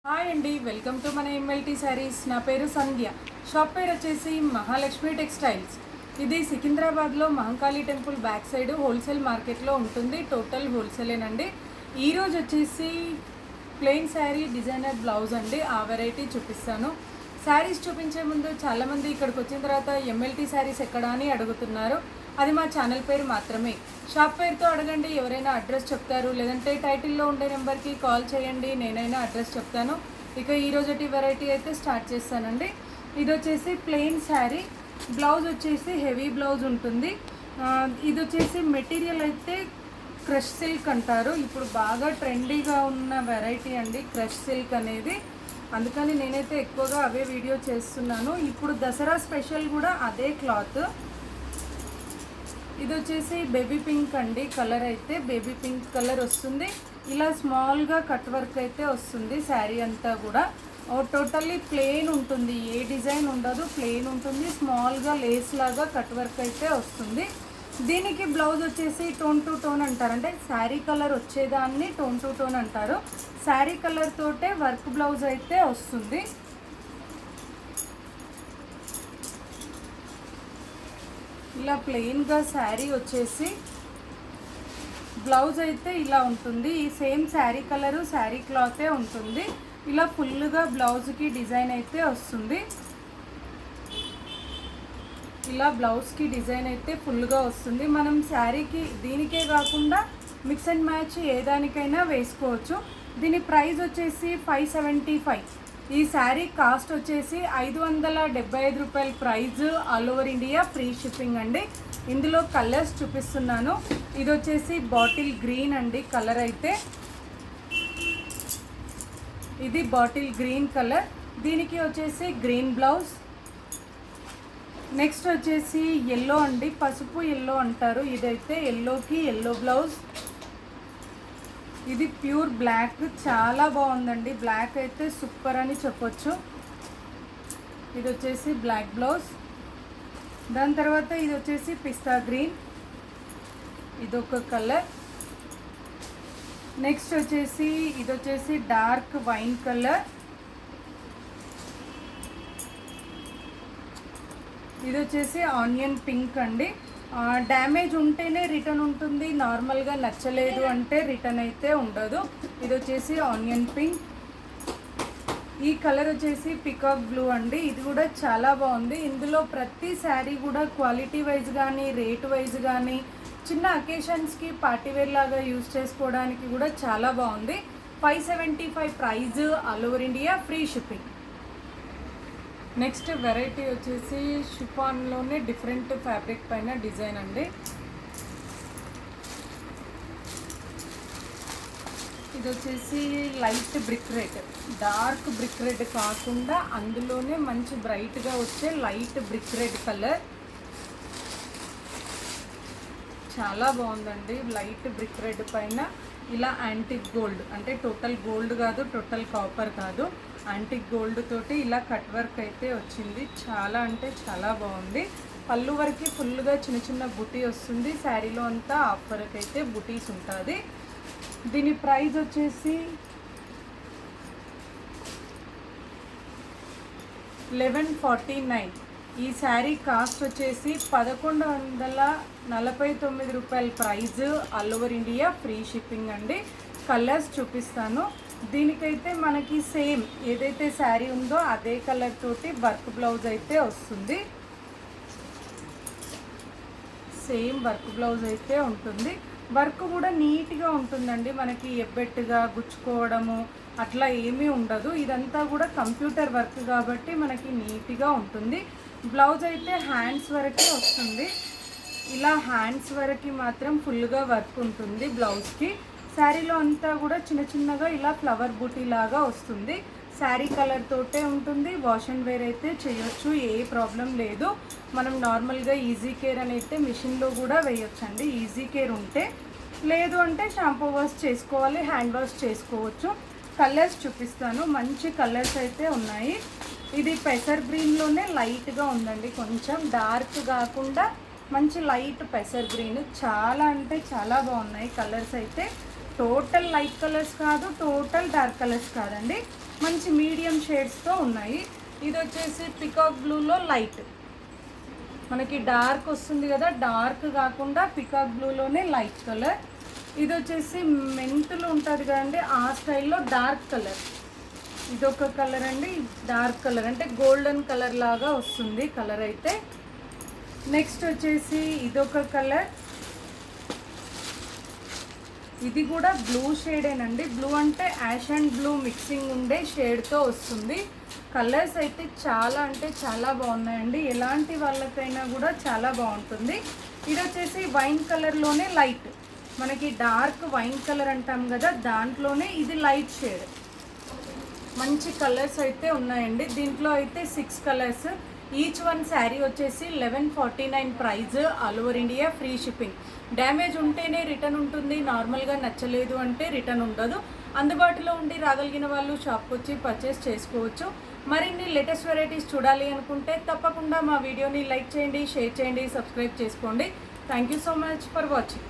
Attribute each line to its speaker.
Speaker 1: Hi అండి, welcome to మన MLT saris. నా పేరు సంధ్య. షాప్ పేరు వచ్చేసి మహాలక్ష్మి టెక్స్టైల్స్. ఇది సికింద్రాబాద్లో Mahankali temple back side wholesale మార్కెట్లో ఉంటుంది. టోటల్ హోల్సేలేనండి. ఈరోజు వచ్చేసి ప్లెయిన్ శారీ డిజైనర్ బ్లౌజ్ అండి. ఆ వెరైటీ చూపిస్తాను. శారీస్ చూపించే ముందు చాలామంది ఇక్కడికి వచ్చిన తర్వాత ఎంఎల్టీ శారీస్ ఎక్కడ అని అడుగుతున్నారు. అది మా ఛానల్ పేరు మాత్రమే. షాప్ పేరుతో అడగండి, ఎవరైనా అడ్రస్ చెప్తారు. లేదంటే టైటిల్లో ఉండే నెంబర్కి కాల్ చేయండి, నేనైనా అడ్రస్ చెప్తాను. ఇక ఈరోజుటి వెరైటీ అయితే స్టార్ట్ చేస్తానండి. ఇది వచ్చేసి ప్లెయిన్ శారీ, బ్లౌజ్ వచ్చేసి హెవీ బ్లౌజ్ ఉంటుంది. ఇది వచ్చేసి మెటీరియల్ అయితే క్రష్ సిల్క్ అంటారు. ఇప్పుడు బాగా ట్రెండీగా ఉన్న వెరైటీ అండి క్రష్ సిల్క్ అనేది. అందుకని నేనైతే ఎక్కువగా అవే వీడియో చేస్తున్నాను. ఇప్పుడు దసరా స్పెషల్ కూడా అదే క్లాత్. ఇది వచ్చేసి బేబీ పింక్ అండి. కలర్ అయితే బేబీ పింక్ కలర్ వస్తుంది. ఇలా స్మాల్గా కట్ వర్క్ అయితే వస్తుంది. శారీ అంతా కూడా టోటల్లీ ప్లెయిన్ ఉంటుంది, ఏ డిజైన్ ఉండదు, ప్లెయిన్ ఉంటుంది. స్మాల్గా లేస్ లాగా కట్ వర్క్ అయితే వస్తుంది. దీనికి బ్లౌజ్ వచ్చేసి టోన్ టు టోన్ అంటారు. అంటే శారీ కలర్ వచ్చేదాన్ని టోన్ టు టోన్ అంటారు. శారీ కలర్ తోటే వర్క్ బ్లౌజ్ అయితే వస్తుంది. ఇలా ప్లెయిన్గా శారీ వచ్చేసి బ్లౌజ్ అయితే ఇలా ఉంటుంది. ఈ సేమ్ శారీ కలరు శారీ క్లాతే ఉంటుంది. ఇలా ఫుల్గా బ్లౌజ్కి డిజైన్ అయితే వస్తుంది. ఇలా బ్లౌజ్కి డిజైన్ అయితే ఫుల్గా వస్తుంది. మనం శారీకి దీనికే కాకుండా మిక్స్ అండ్ మ్యాచ్ ఏ దానికైనా వేసుకోవచ్చు. దీని ప్రైస్ వచ్చేసి 575. ఈ శారీ కాస్ట్ వచ్చేసి 575 రూపాయల price. All over India free shipping అండి. ఇందులో కలర్స్ చూపిస్తున్నాను. ఇది వచ్చేసి బాటిల్ గ్రీన్ అండి కలర్ అయితే. ఇది బాటిల్ గ్రీన్ కలర్. దీనికి వచ్చేసి గ్రీన్ బ్లౌజ్. నెక్స్ట్ వచ్చేసి ఎల్లో అండి, పసుపు ఎల్లో అంటారు. ఇదైతే ఎల్లోకి ఎల్లో బ్లౌజ్. ఇది ప్యూర్ బ్లాక్, చాలా బాగుందండి. బ్లాక్ అయితే సూపర్ అని చెప్పొచ్చు. ఇది వచ్చేసి బ్లాక్ బ్లౌజ్. దాని తర్వాత ఇది వచ్చేసి పిస్తా గ్రీన్, ఇదొక కలర్. నెక్స్ట్ వచ్చేసి ఇది వచ్చేసి డార్క్ వైన్ కలర్. ఇది వచ్చేసి ఆనియన్ పింక్ అండి. డ్యామేజ్ ఉంటేనే రిటర్న్ ఉంటుంది, నార్మల్గా నచ్చలేదు అంటే రిటర్న్ అయితే ఉండదు. ఇది వచ్చేసి ఆనియన్ పింక్. ఈ కలర్ వచ్చేసి పికాక్ బ్లూ అండి. ఇది కూడా చాలా బాగుంది. ఇందులో ప్రతి శారీ కూడా క్వాలిటీ వైజ్ కానీ రేట్ వైజ్ కానీ చిన్న అకేషన్స్కి పార్టీవేర్ లాగా యూజ్ చేసుకోవడానికి కూడా చాలా బాగుంది. 575 price. All over India free shipping. Next variety వచ్చేసి షిఫాన్లోనే డిఫరెంట్ ఫ్యాబ్రిక్ పైన డిజైన్ అండి. ఇది వచ్చేసి light brick red, dark brick red కాకుండా అందులోనే మంచి బ్రైట్గా వచ్చే లైట్ బ్రిక్ రెడ్ కలర్. చాలా బాగుందండి. లైట్ బ్రిక్ రెడ్ పైన ఇలా యాంటిక్ గోల్డ్, అంటే టోటల్ గోల్డ్ కాదు, టోటల్ కాపర్ కాదు, యాంటిక్ గోల్డ్ తోటి ఇలా కట్ వర్క్ అయితే వచ్చింది. చాలా అంటే చాలా బాగుంది. పళ్ళు వరకు ఫుల్గా చిన్న చిన్న బుటీ వస్తుంది. శారీలో అంతా హాఫ్ వరకు అయితే బుటీస్ ఉంటుంది. దీని ప్రైస్ వచ్చేసి 1149. ఈ శారీ కాస్ట్ వచ్చేసి 1149 రూపాయల price. All over India free shipping అండి. కలర్స్ చూపిస్తాను. దీనికైతే మనకి సేమ్ ఏదైతే శారీ ఉందో అదే కలర్ తోటి వర్క్ బ్లౌజ్ అయితే వస్తుంది. సేమ్ వర్క్ బ్లౌజ్ అయితే ఉంటుంది. వర్క్ కూడా నీట్గా ఉంటుందండి. మనకి ఎబ్బెట్టుగా గుచ్చుకోవడము అట్లా ఏమీ ఉండదు. ఇదంతా కూడా కంప్యూటర్ వర్క్ కాబట్టి మనకి నీట్గా ఉంటుంది. బ్లౌజ్ అయితే హ్యాండ్స్ వరకే వస్తుంది. ఇలా హ్యాండ్స్ వరకు మాత్రం ఫుల్గా వర్క్ ఉంటుంది బ్లౌజ్కి. శారీలో అంతా కూడా చిన్న చిన్నగా ఇలా ఫ్లవర్ బూటీ లాగా వస్తుంది. శారీ కలర్ తోటే ఉంటుంది. వాష్ అండ్ వేర్ అయితే చేయొచ్చు, ఏ ప్రాబ్లం లేదు. మనం నార్మల్గా ఈజీ కేర్ అని అయితే మిషన్లో కూడా వేయొచ్చండి. ఈజీ కేర్ ఉంటే, లేదు అంటే షాంపూ వాష్ చేసుకోవాలి, హ్యాండ్ వాష్ చేసుకోవచ్చు. కలర్స్ చూపిస్తాను. మంచి కలర్స్ అయితే ఉన్నాయి. ఇది పెసర్ గ్రీన్లోనే లైట్గా ఉందండి, కొంచెం డార్క్ కాకుండా మంచి లైట్ పెసర్ గ్రీన్. చాలా అంటే చాలా బాగున్నాయి కలర్స్ అయితే. టోటల్ లైట్ కలర్స్ కాదు, టోటల్ డార్క్ కలర్స్ కాదండి. మంచి మీడియం షేడ్స్తో ఉన్నాయి. ఇది వచ్చేసి పికాక్ బ్లూలో లైట్, మనకి డార్క్ వస్తుంది కదా, డార్క్ కాకుండా పికాక్ బ్లూలోనే లైట్ కలర్. ఇది వచ్చేసి మెంతులు ఉంటుంది కదండి, ఆ స్టైల్లో డార్క్ కలర్. ఇదొక కలర్ అండి, డార్క్ కలర్ అంటే గోల్డెన్ కలర్ లాగా వస్తుంది కలర్ అయితే. నెక్స్ట్ వచ్చేసి ఇదొక కలర్, ఇది కూడా బ్లూ షేడేనండి. బ్లూ అంటే యాష్ అండ్ బ్లూ మిక్సింగ్ ఉండే షేడ్తో వస్తుంది. కలర్స్ అయితే చాలా అంటే చాలా బాగున్నాయండి, ఎలాంటి వాళ్ళకైనా కూడా చాలా బాగుంటుంది. ఇది వచ్చేసి వైన్ కలర్లోనే లైట్, మనకి డార్క్ వైన్ కలర్ అంటాం కదా, దాంట్లోనే ఇది లైట్ షేడ్. మంచి కలర్స్ అయితే ఉన్నాయండి. దీంట్లో అయితే 6 కలర్స్. ఈచ్ వన్ శారీ వచ్చేసి 1149 price. All over India free shipping. Damage ఉంటేనే రిటర్న్ ఉంటుంది, నార్మల్గా నచ్చలేదు అంటే రిటర్న్ ఉండదు. అందుబాటులో ఉండి రాగలిగిన వాళ్ళు షాప్కి వచ్చి పర్చేస్ చేసుకోవచ్చు. మరిన్ని లేటెస్ట్ వెరైటీస్ చూడాలి అనుకుంటే తప్పకుండా మా వీడియోని లైక్ చేయండి, షేర్ చేయండి, సబ్స్క్రైబ్ చేసుకోండి. Thank you so much for watching.